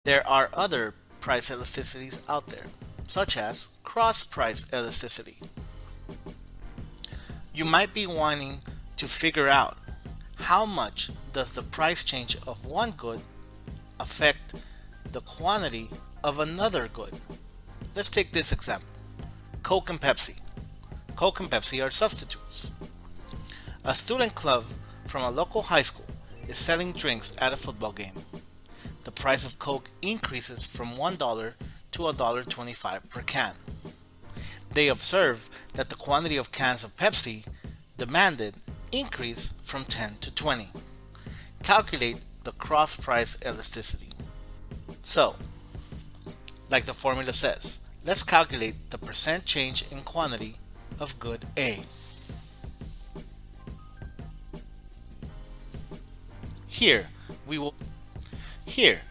There are other price elasticities out there, such as cross price elasticity. You might be wanting to figure out how much does the price change of one good affect the quantity of another good. Let's take this example. Coke and Pepsi. Coke and Pepsi are substitutes. A student club from a local high school is selling drinks at a football game. The price of Coke increases from $1 to $1.25 per can. They observe that the quantity of cans of Pepsi demanded increase from 10 to 20. Calculate the cross price elasticity. So, like the formula says, let's calculate the percent change in quantity of good A. Here we will here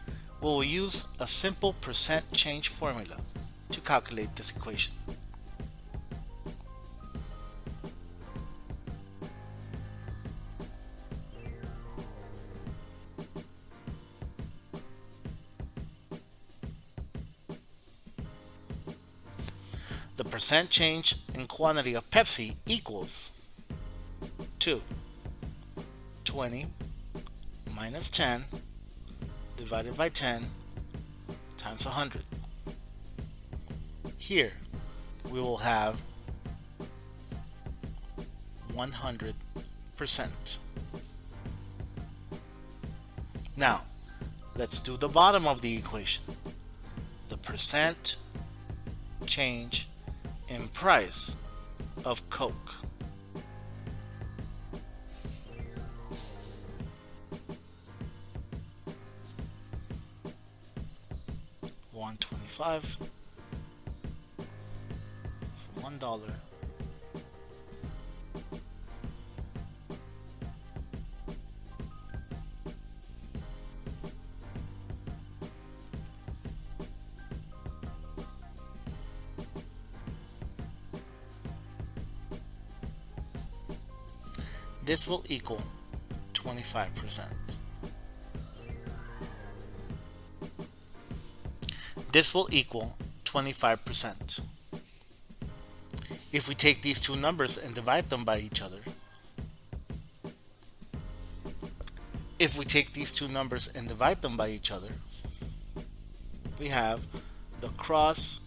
we will use a simple percent change formula to calculate this equation. The percent change in quantity of Pepsi equals 2. 20 minus 10 divided by 10 times 100. Here we will have 100%. Now let's do the bottom of the equation. The percent change in price of Coke. $1.25 $1. This will equal 25%. This will equal 25%. If we take these two numbers and divide them by each other, we have the cross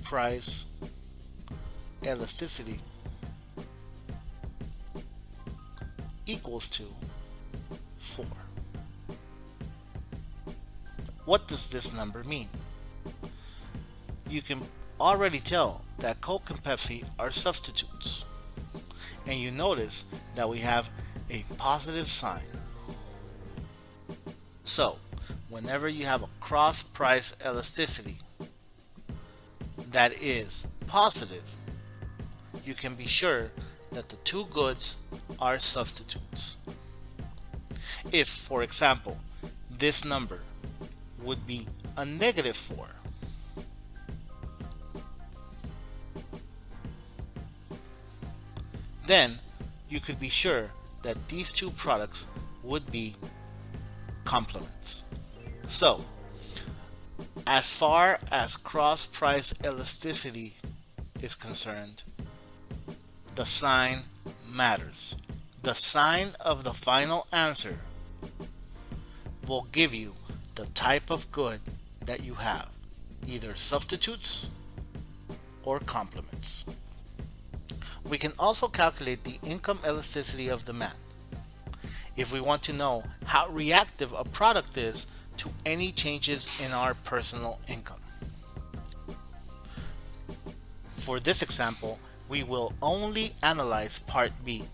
price elasticity equals to 4. What does this number mean? You can already tell that Coke and Pepsi are substitutes, and you notice that we have a positive sign. So, whenever you have a cross price elasticity that is positive, you can be sure that the two goods are substitutes. If, for example, this number would be a negative 4, then you could be sure that these two products would be complements. So, as far as cross price elasticity is concerned, the sign matters. The sign of the final answer will give you the type of good that you have, either substitutes or complements. We can also calculate the income elasticity of demand if we want to know how reactive a product is to any changes in our personal income. For this example, we will only analyze Part B.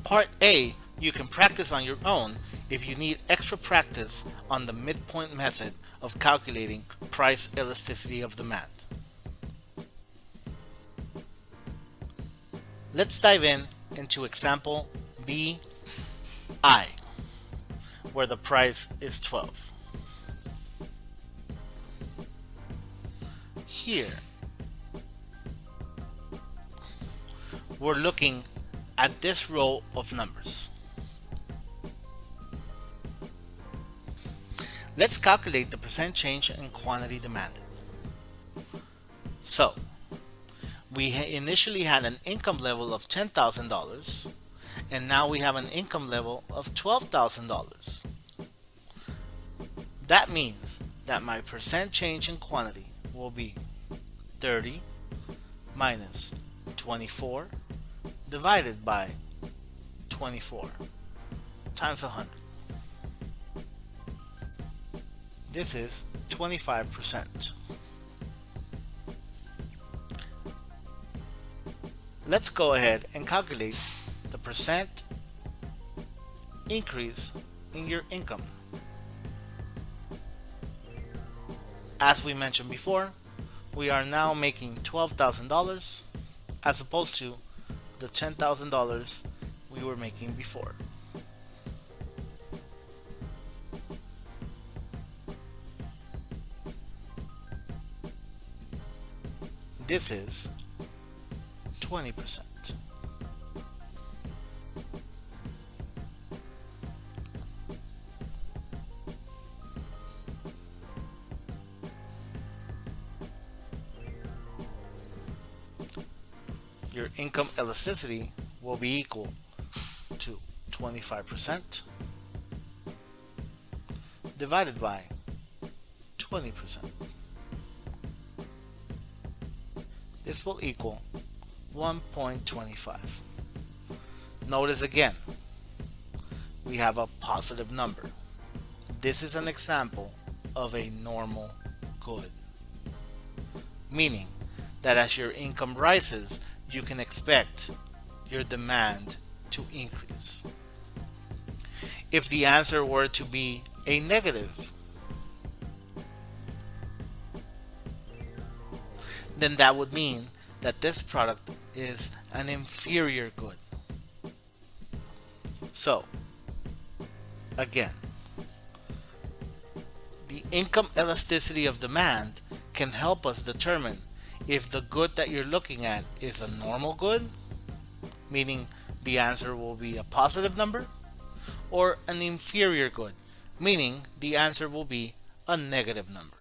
Part A you can practice on your own if you need extra practice on the midpoint method of calculating price elasticity of demand. Let's dive into example BI, where the price is 12. Here, we're looking at this row of numbers. Let's calculate the percent change in quantity demanded. So, we initially had an income level of $10,000 and now we have an income level of $12,000. That means that my percent change in quantity will be 30 minus 24 divided by 24 times 100. This is 25%. Let's go ahead and calculate the percent increase in your income. As we mentioned before, we are now making $12,000 as opposed to the $10,000 we were making before. This is 20%. Your income elasticity will be equal to 25% divided by 20%. This will equal 1.25. Notice again, we have a positive number. This is an example of a normal good, meaning that as your income rises, you can expect your demand to increase. If the answer were to be a negative, then that would mean that this product is an inferior good. So, again, the income elasticity of demand can help us determine if the good that you're looking at is a normal good, meaning the answer will be a positive number, or an inferior good, meaning the answer will be a negative number.